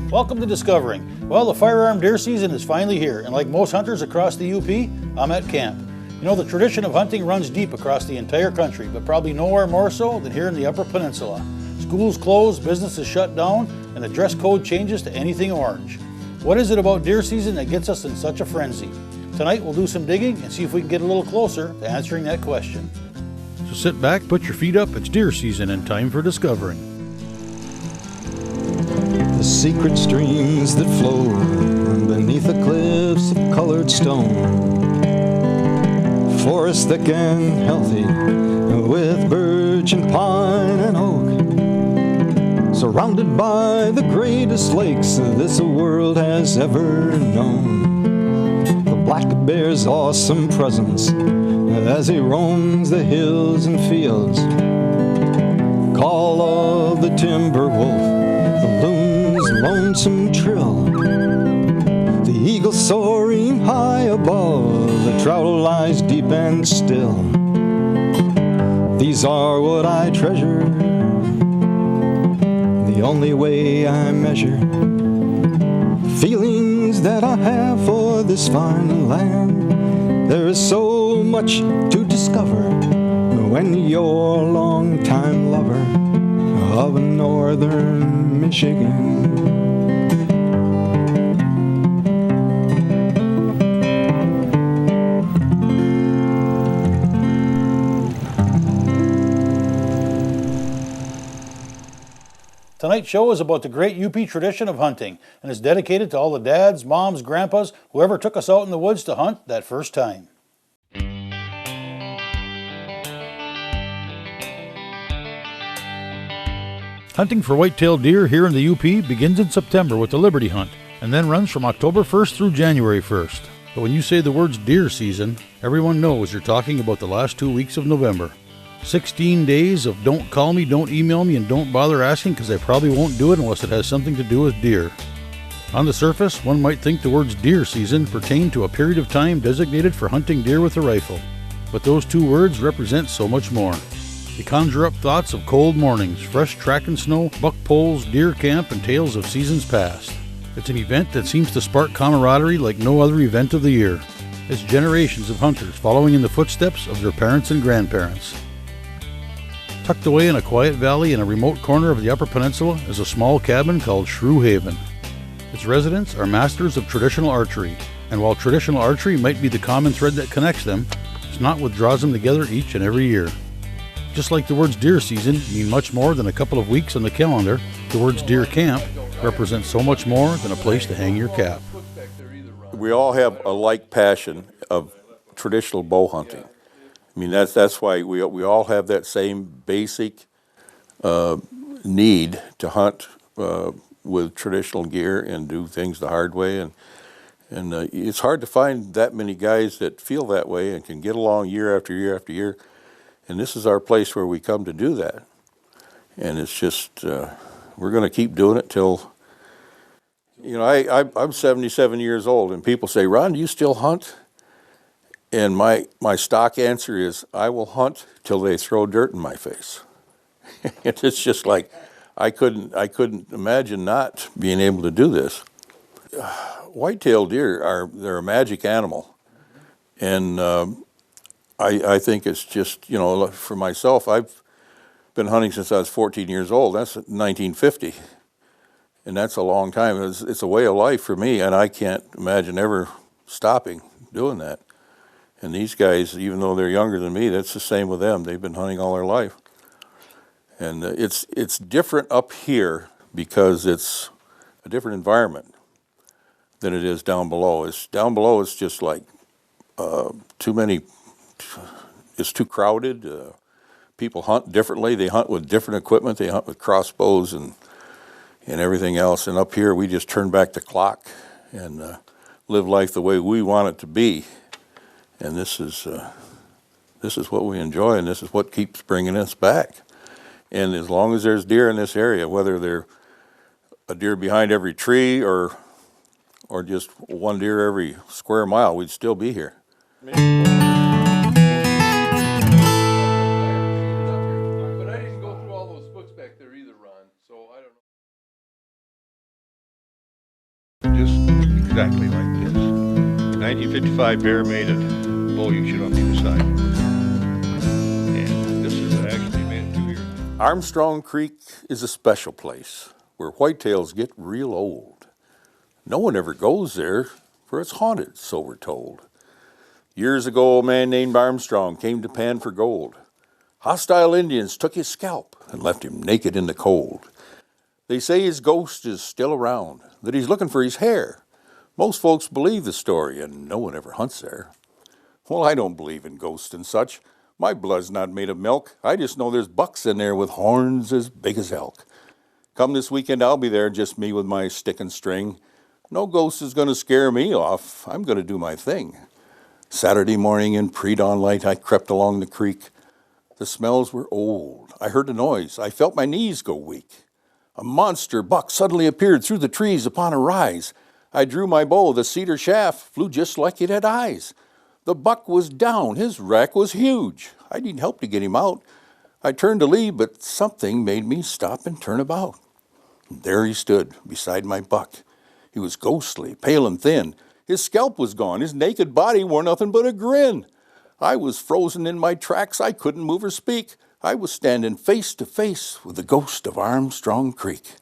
Welcome to Discovering. Well, the firearm deer season is finally here, and like most hunters across the UP, I'm at camp. You know, the tradition of hunting runs deep across the entire country, but probably nowhere more so than here in the Upper Peninsula. Schools close, businesses shut down, and the dress code changes to anything orange. What is it about deer season that gets us in such a frenzy? Tonight we'll do some digging and see if we can get a little closer to answering that question. So sit back, put your feet up, it's deer season and time for discovering. The secret streams that flow beneath the cliffs of colored stone, forests thick and healthy with birch and pine and oak, surrounded by the greatest lakes this world has ever known. The black bear's awesome presence as he roams the hills and fields, call of the timber wolf, the loon's lonesome trill, the eagle soaring high above, the trout lies deep and still. These are what I treasure, the only way I measure feelings that I have for this fine land. There is so much to discover when you're a long-time lover of northern Michigan. Tonight's show is about the great UP tradition of hunting and is dedicated to all the dads, moms, grandpas, whoever took us out in the woods to hunt that first time. Hunting for white-tailed deer here in the UP begins in September with the Liberty Hunt and then runs from October 1st through January 1st. But when you say the words deer season, everyone knows you're talking about the last 2 weeks of November. 16 days of don't call me, don't email me, and don't bother asking because I probably won't do it unless it has something to do with deer. On the surface, one might think the words deer season pertain to a period of time designated for hunting deer with a rifle. But those two words represent so much more. They conjure up thoughts of cold mornings, fresh track and snow, buck poles, deer camp, and tales of seasons past. It's an event that seems to spark camaraderie like no other event of the year. It's generations of hunters following in the footsteps of their parents and grandparents. Tucked away in a quiet valley in a remote corner of the Upper Peninsula is a small cabin called Shrew Haven. Its residents are masters of traditional archery, and while traditional archery might be the common thread that connects them, it's not what draws them together each and every year. Just like the words deer season mean much more than a couple of weeks on the calendar, the words deer camp represent so much more than a place to hang your cap. We all have a like passion of traditional bow hunting. I mean, that's why we all have that same basic need to hunt with traditional gear and do things the hard way. And it's hard to find that many guys that feel that way and can get along year after year after year. And this is our place where we come to do that. And it's just, we're going to keep doing it till, you know, I'm 77 years old, and people say, Ron, do you still hunt? And my stock answer is, I will hunt till they throw dirt in my face. It's just like, I couldn't imagine not being able to do this. White-tailed deer they're a magic animal. And I think it's just, you know, for myself, I've been hunting since I was 14 years old. That's 1950. And that's a long time. It's a way of life for me, and I can't imagine ever stopping doing that. And these guys, even though they're younger than me, that's the same with them. They've been hunting all their life. And it's different up here because it's a different environment than it is down below. Down below, it's just like it's too crowded. People hunt differently. They hunt with different equipment. They hunt with crossbows and everything else. And up here, we just turn back the clock and live life the way we want it to be. And this is what we enjoy, and this is what keeps bringing us back. And as long as there's deer in this area, whether they're a deer behind every tree or just one deer every square mile, we'd still be here. exactly like this. 1955 bear made it. Boulanger on the other side. And this is actually made it 2 years. Armstrong Creek is a special place where whitetails get real old. No one ever goes there, for it's haunted, so we're told. Years ago, a man named Armstrong came to pan for gold. Hostile Indians took his scalp and left him naked in the cold. They say his ghost is still around, that he's looking for his hair. Most folks believe the story, and no one ever hunts there. Well, I don't believe in ghosts and such. My blood's not made of milk. I just know there's bucks in there with horns as big as elk. Come this weekend, I'll be there, just me with my stick and string. No ghost is going to scare me off. I'm going to do my thing. Saturday morning in pre-dawn light, I crept along the creek. The smells were old. I heard a noise. I felt my knees go weak. A monster buck suddenly appeared through the trees upon a rise. I drew my bow. The cedar shaft flew just like it had eyes. The buck was down. His rack was huge. I needed help to get him out. I turned to leave, but something made me stop and turn about. There he stood beside my buck. He was ghostly, pale and thin. His scalp was gone. His naked body wore nothing but a grin. I was frozen in my tracks. I couldn't move or speak. I was standing face to face with the ghost of Armstrong Creek.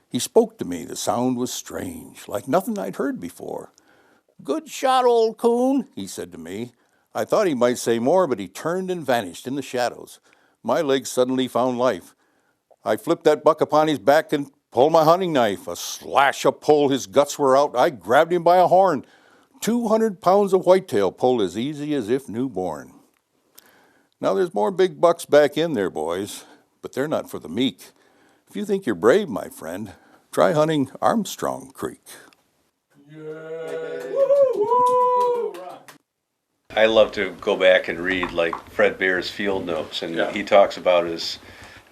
He spoke to me. The sound was strange, like nothing I'd heard before. "Good shot, old coon," he said to me. I thought he might say more, but he turned and vanished in the shadows. My legs suddenly found life. I flipped that buck upon his back and pulled my hunting knife. A slash, a pull, his guts were out. I grabbed him by a horn. 200 pounds of whitetail pulled as easy as if newborn. Now there's more big bucks back in there, boys, but they're not for the meek. If you think you're brave, my friend, try hunting Armstrong Creek. I love to go back and read like Fred Bear's field notes, and he talks about his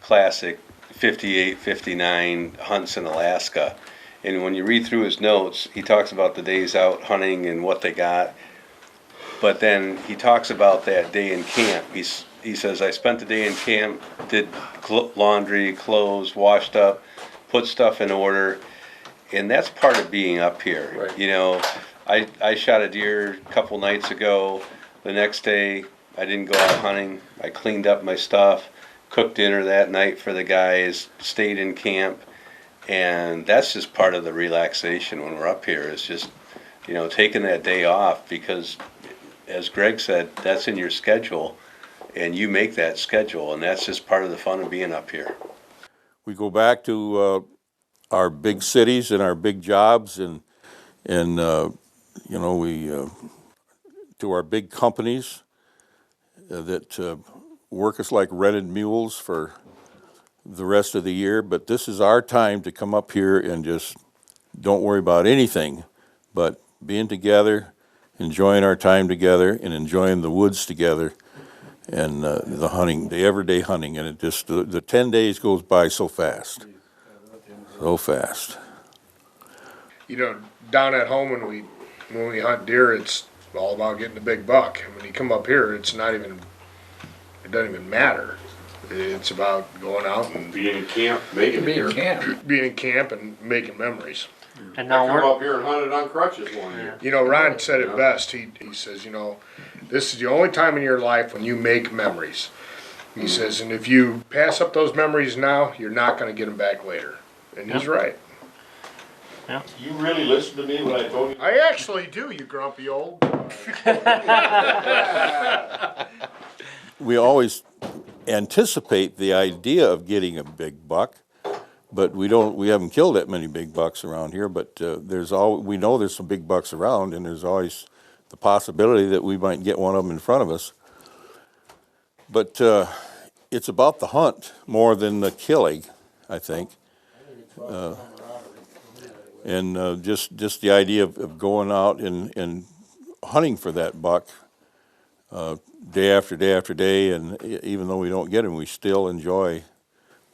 classic 58, 59 hunts in Alaska. And when you read through his notes, he talks about the days out hunting and what they got. But then he talks about that day in camp. He says, I spent the day in camp, did laundry, clothes, washed up, put stuff in order. And that's part of being up here. Right. You know, I shot a deer a couple nights ago. The next day, I didn't go out hunting. I cleaned up my stuff, cooked dinner that night for the guys, stayed in camp. And that's just part of the relaxation when we're up here, is just, you know, taking that day off, because, as Greg said, that's in your schedule, and you make that schedule, and that's just part of the fun of being up here. We go back to our big cities and our big jobs, and you know, we to our big companies that work us like rented mules for the rest of the year. But this is our time to come up here and just don't worry about anything but being together, enjoying our time together, and enjoying the woods together, and the hunting, the everyday hunting. And it just, the 10 days goes by so fast. So fast. You know, down at home when we hunt deer, it's all about getting the big buck. And when you come up here, it doesn't even matter. It's about going out and being in camp, being in camp and making memories. And now I come up here and hunted on crutches one year. You know, Ron said it best. He says, you know, this is the only time in your life when you make memories. He says, and if you pass up those memories now, you're not going to get them back later. And he's right. Yeah. You really listened to me when I told you? I actually do, you grumpy old. We always anticipate the idea of getting a big buck, but we haven't killed that many big bucks around here. But we know there's some big bucks around, and there's always the possibility that we might get one of them in front of us. But it's about the hunt more than the killing, I think. And just the idea of going out and hunting for that buck day after day after day, and even though we don't get them, we still enjoy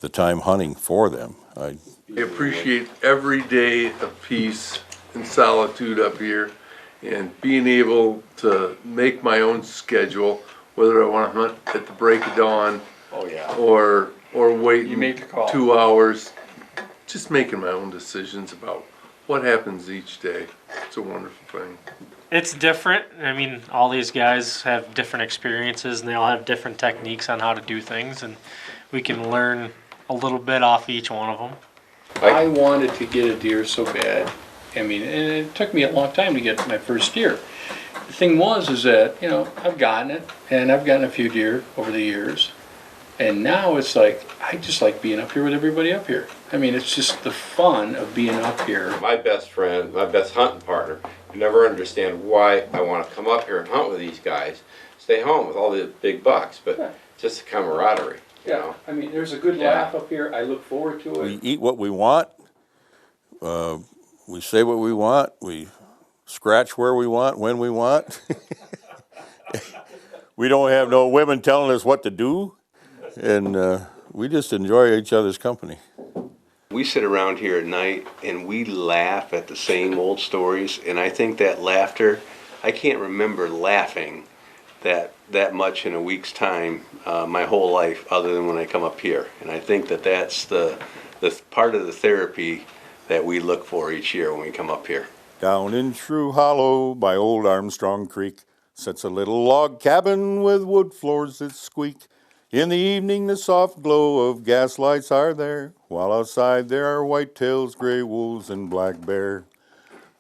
the time hunting for them. I appreciate every day of peace and solitude up here, and being able to make my own schedule, whether I want to hunt at the break of dawn or wait 2 hours, just making my own decisions about what happens each day. It's a wonderful thing. It's different. I mean, all these guys have different experiences and they all have different techniques on how to do things, and we can learn a little bit off each one of them. I wanted to get a deer so bad. I mean, and it took me a long time to get my first deer. The thing is that, you know, I've gotten it, and I've gotten a few deer over the years, and now it's like, I just like being up here with everybody up here. I mean, it's just the fun of being up here. My best friend, my best hunting partner, you never understand why I want to come up here and hunt with these guys, stay home with all the big bucks, but just the camaraderie. You know? I mean, there's a good laugh up here. I look forward to it. We eat what we want. We say what we want. We scratch where we want, when we want. We don't have no women telling us what to do. And we just enjoy each other's company. We sit around here at night and we laugh at the same old stories, and I think that laughter, I can't remember laughing that much in a week's time my whole life other than when I come up here. And I think that that's the part of the therapy that we look for each year when we come up here. Down in Shrew Hollow by old Armstrong Creek sits a little log cabin with wood floors that squeak. In the evening the soft glow of gas lights are there, while outside there are whitetails, gray wolves, and black bear.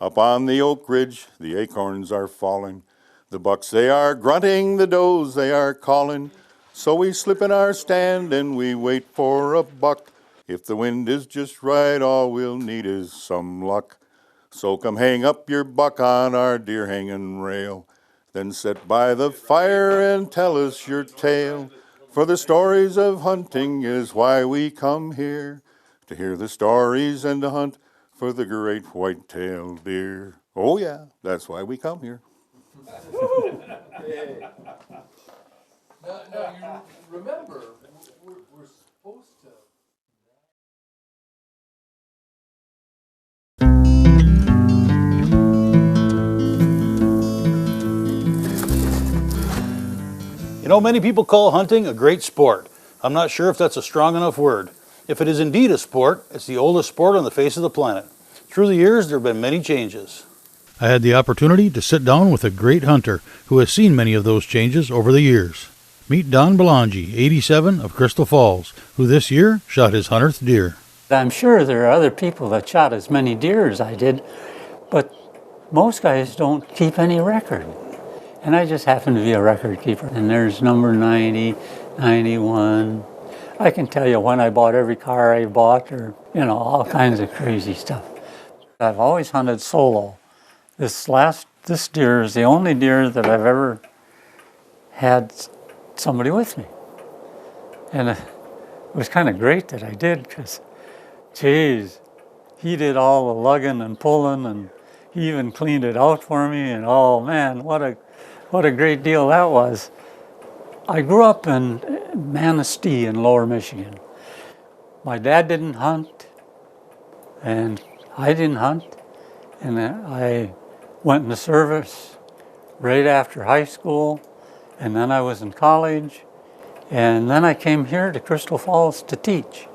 Up on the oak ridge the acorns are falling. The bucks they are grunting, the does they are calling. So we slip in our stand and we wait for a buck. If the wind is just right, all we'll need is some luck. So come hang up your buck on our deer hanging rail. Then sit by the fire and tell us your tale. For the stories of hunting is why we come here, to hear the stories and to hunt for the great white-tailed deer. Oh yeah, that's why we come here. Now you remember, we're supposed to. You know, many people call hunting a great sport. I'm not sure if that's a strong enough word. If it is indeed a sport, it's the oldest sport on the face of the planet. Through the years, there have been many changes. I had the opportunity to sit down with a great hunter who has seen many of those changes over the years. Meet Don Boulanger, 87, of Crystal Falls, who this year shot his 100th deer. I'm sure there are other people that shot as many deer as I did, but most guys don't keep any record. And I just happen to be a record keeper. And there's number 90, 91. I can tell you when I bought every car I bought, or, you know, all kinds of crazy stuff. I've always hunted solo. This deer is the only deer that I've ever had somebody with me. And it was kind of great that I did, because, geez, he did all the lugging and pulling, and he even cleaned it out for me, and oh man, what a great deal that was. I grew up in Manistee in Lower Michigan. My dad didn't hunt, and I didn't hunt, and I went in the service right after high school, and then I was in college, and then I came here to Crystal Falls to teach.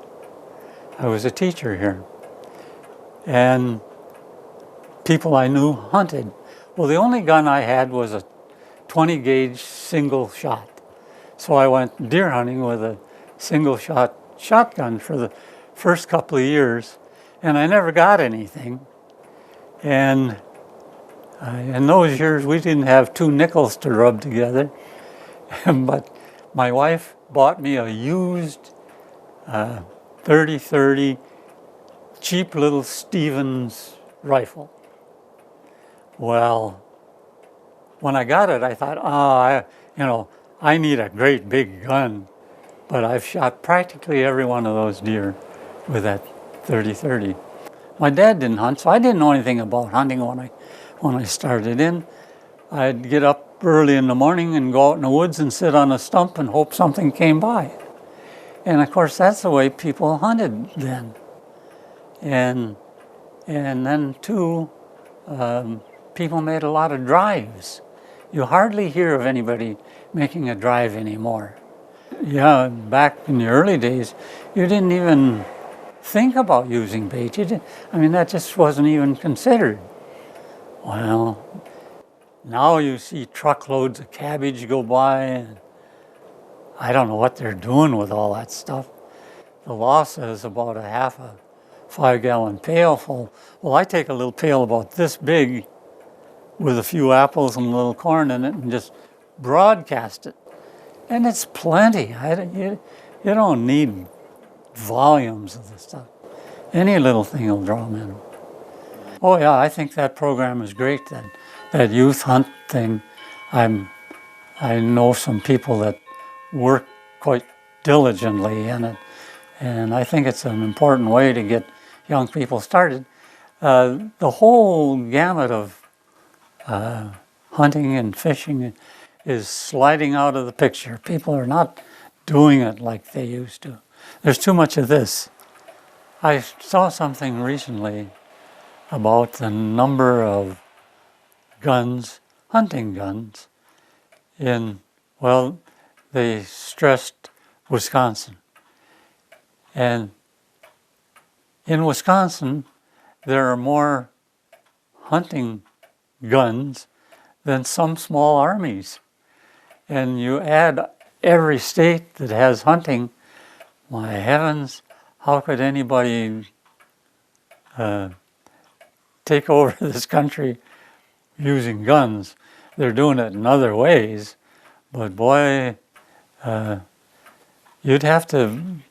I was a teacher here, and people I knew hunted. Well, the only gun I had was a 20 gauge single shot. So I went deer hunting with a single shot shotgun for the first couple of years, and I never got anything. And in those years, we didn't have 2 nickels to rub together, but my wife bought me a used 30-30 cheap little Stevens rifle. Well, when I got it, I thought, I need a great big gun. But I've shot practically every one of those deer with that 30-30. My dad didn't hunt, so I didn't know anything about hunting when I started in. I'd get up early in the morning and go out in the woods and sit on a stump and hope something came by. And of course, that's the way people hunted then. And then too, people made a lot of drives. You hardly hear of anybody making a drive anymore. Yeah, back in the early days, you didn't even think about using bait. That just wasn't even considered. Well, now you see truckloads of cabbage go by, and I don't know what they're doing with all that stuff. The law says about a half a 5-gallon pail full. Well, I take a little pail about this big with a few apples and a little corn in it and just broadcast it. And it's plenty. You don't need volumes of this stuff. Any little thing will draw them in. Oh yeah, I think that program is great, that youth hunt thing. I know some people that work quite diligently in it, and I think it's an important way to get young people started. The whole gamut of hunting and fishing is sliding out of the picture. People are not doing it like they used to. There's too much of this. I saw something recently about the number of guns, hunting guns, they stressed Wisconsin. And in Wisconsin, there are more hunting guns than some small armies. And you add every state that has hunting, my heavens, how could anybody take over this country using guns? They're doing it in other ways, but boy, you'd have to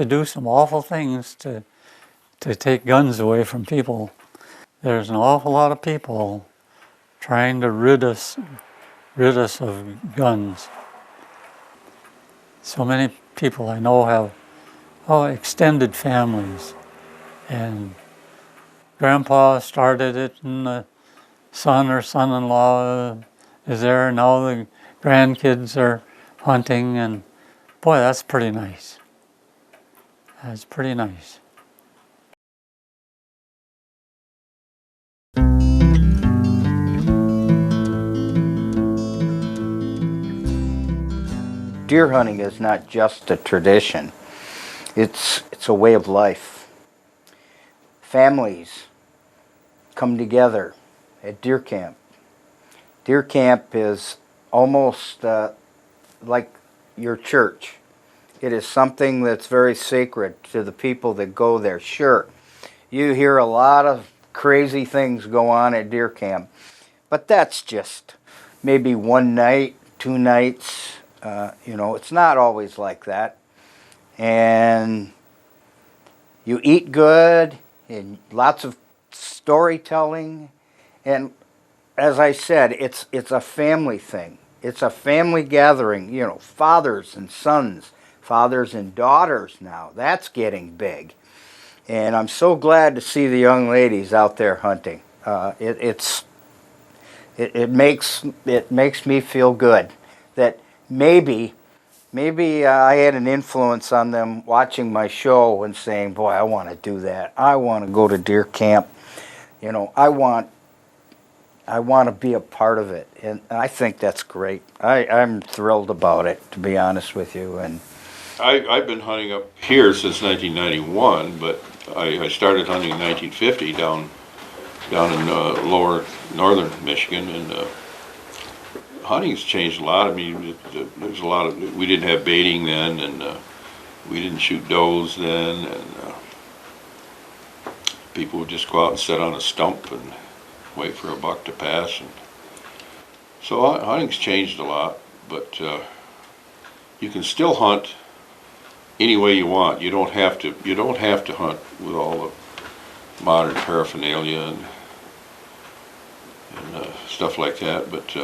do some awful things to take guns away from people. There's an awful lot of people trying to rid us of guns. So many people I know have extended families, and Grandpa started it, and the son or son-in-law is there. Now the grandkids are hunting, and boy, that's pretty nice. That's pretty nice. Deer hunting is not just a tradition. It's a way of life. Families come together at deer camp. Deer camp is almost like your church. It is something that's very sacred to the people that go there. Sure, you hear a lot of crazy things go on at deer camp, but that's just maybe one night, 2 nights. It's not always like that. And you eat good, and lots of storytelling. And as I said, it's a family thing. It's a family gathering, fathers and sons, fathers and daughters now. That's getting big. And I'm so glad to see the young ladies out there hunting. It makes me feel good that maybe I had an influence on them watching my show and saying, boy, I want to do that. I want to go to deer camp. I want to be a part of it. And I think that's great. I'm thrilled about it, to be honest with you. And I've been hunting up here since 1991, but I started hunting in 1950 down in lower northern Michigan, and hunting's changed a lot. There's a lot of, we didn't have baiting then, and we didn't shoot does then, and people would just go out and sit on a stump and wait for a buck to pass. And so hunting's changed a lot, but you can still hunt any way you want. You don't have to hunt with all the modern paraphernalia and stuff like that, but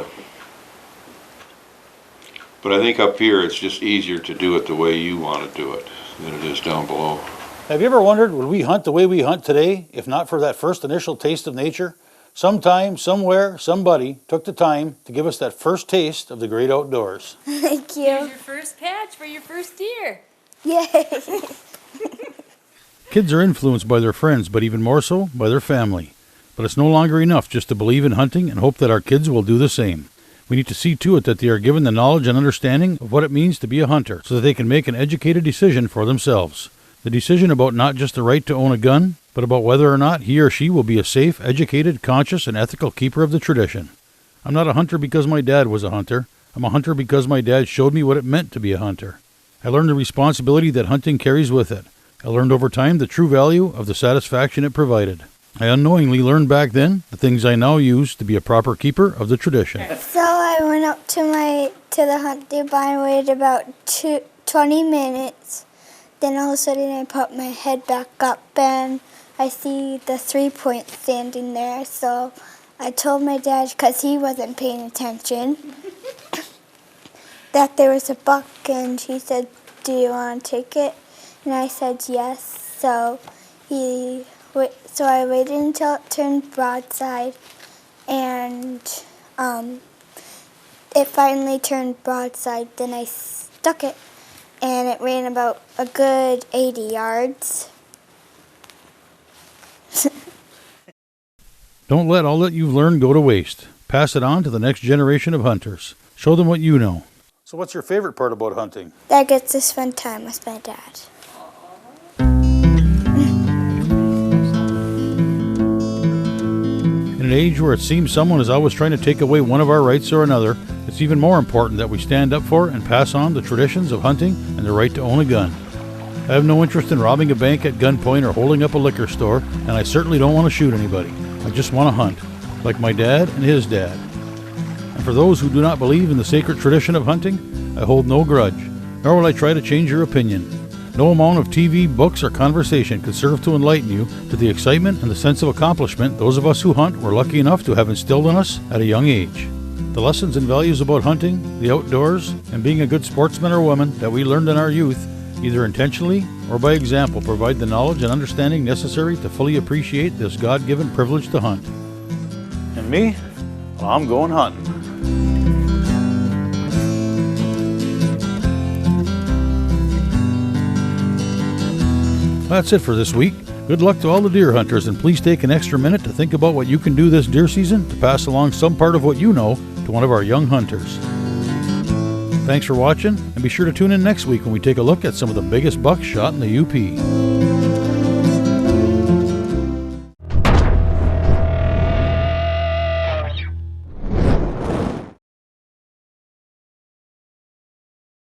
I think up here it's just easier to do it the way you want to do it than it is down below. Have you ever wondered, would we hunt the way we hunt today if not for that first initial taste of nature? Sometime, somewhere, somebody took the time to give us that first taste of the great outdoors. Thank you. Here's your first catch for your first deer. Yay! Kids are influenced by their friends, but even more so by their family. But it's no longer enough just to believe in hunting and hope that our kids will do the same. We need to see to it that they are given the knowledge and understanding of what it means to be a hunter so that they can make an educated decision for themselves. The decision about not just the right to own a gun, but about whether or not he or she will be a safe, educated, conscious, and ethical keeper of the tradition. I'm not a hunter because my dad was a hunter. I'm a hunter because my dad showed me what it meant to be a hunter. I learned the responsibility that hunting carries with it. I learned over time the true value of the satisfaction it provided. I unknowingly learned back then the things I now use to be a proper keeper of the tradition. So I went up to the hunt nearby and waited about 20 minutes. Then all of a sudden I put my head back up and I see the 3-point standing there. So I told my dad, because he wasn't paying attention, that there was a buck, and he said, "Do you want to take it?" And I said yes. So I waited until it turned broadside, and it finally turned broadside. Then I stuck it, and it ran about a good 80 yards. Don't let all that you've learned go to waste. Pass it on to the next generation of hunters. Show them what you know. So what's your favorite part about hunting? I get to spend time with my dad. In an age where it seems someone is always trying to take away one of our rights or another, it's even more important that we stand up for and pass on the traditions of hunting and the right to own a gun. I have no interest in robbing a bank at gunpoint or holding up a liquor store, and I certainly don't want to shoot anybody. I just want to hunt, like my dad and his dad. And for those who do not believe in the sacred tradition of hunting, I hold no grudge, nor will I try to change your opinion. No amount of TV, books, or conversation could serve to enlighten you to the excitement and the sense of accomplishment those of us who hunt were lucky enough to have instilled in us at a young age. The lessons and values about hunting, the outdoors, and being a good sportsman or woman that we learned in our youth, either intentionally or by example, provide the knowledge and understanding necessary to fully appreciate this God-given privilege to hunt. And me? Well, I'm going hunting. That's it for this week. Good luck to all the deer hunters, and please take an extra minute to think about what you can do this deer season to pass along some part of what you know to one of our young hunters. Thanks for watching, and be sure to tune in next week when we take a look at some of the biggest bucks shot in the UP.